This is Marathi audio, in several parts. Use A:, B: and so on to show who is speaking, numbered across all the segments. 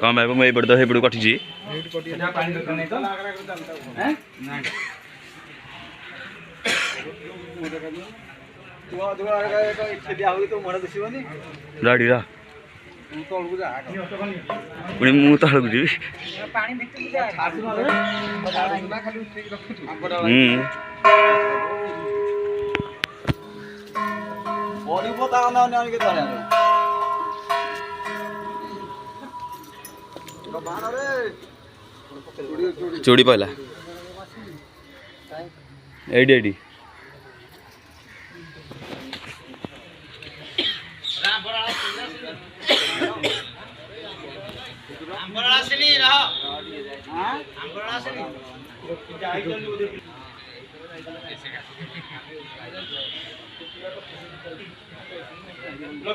A: कौन भाई मैं बड़ हे बड़ कटि गाड़ी रा पुणी मु तलक जी चोड़ी पहला एडी एडी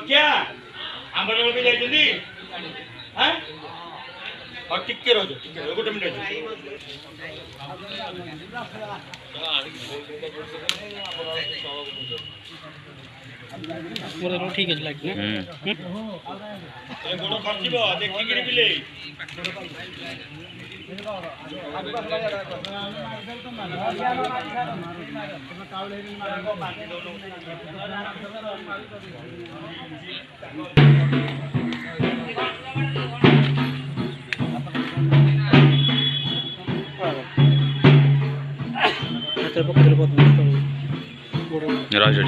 B: क्या आंबड़ भी जाइए हाँ और टिके रहो गोटे मिनट
C: ठीक है लगे
B: गोड़ खर्चब देखिक बिले
A: राज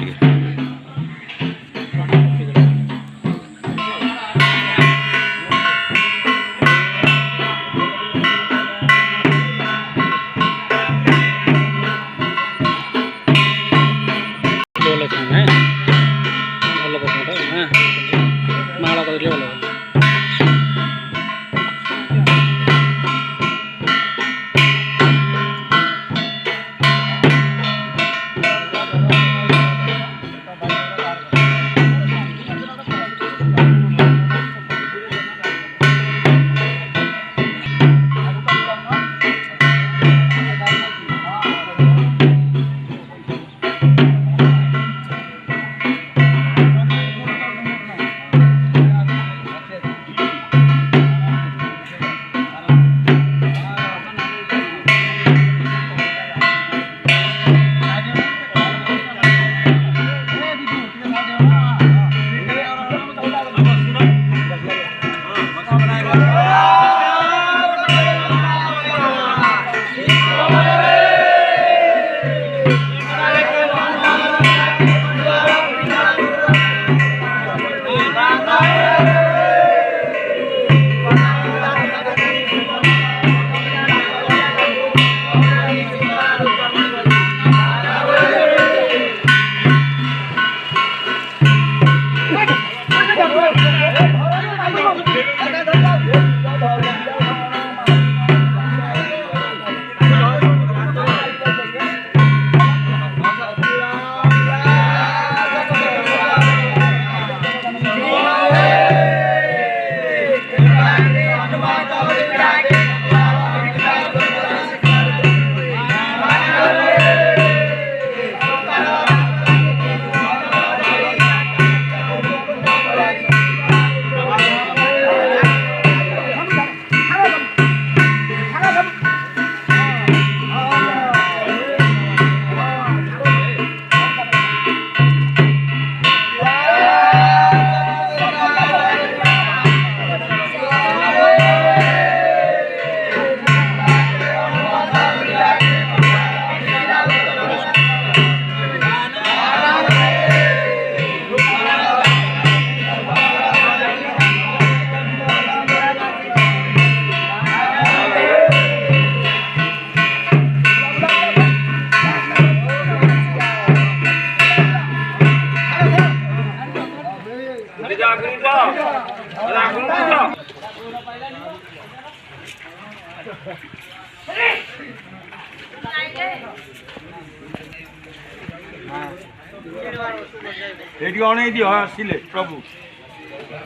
B: एटी अणई दियो आसिले प्रभु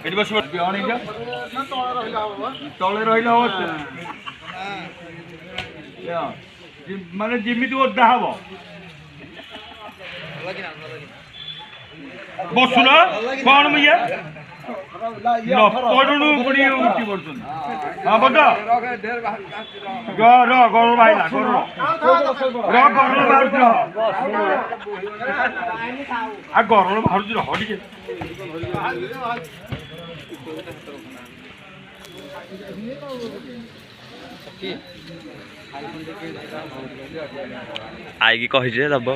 B: एटी बस अणई दियो तले रहिला माने जिमिति ओदा हबो बसुन कौन भैया पड़ू पुणी उठी पड़ुन हाँ बद गरल बाहला गरल बाहर गरल बाहर रह टे
A: आईकी कही दब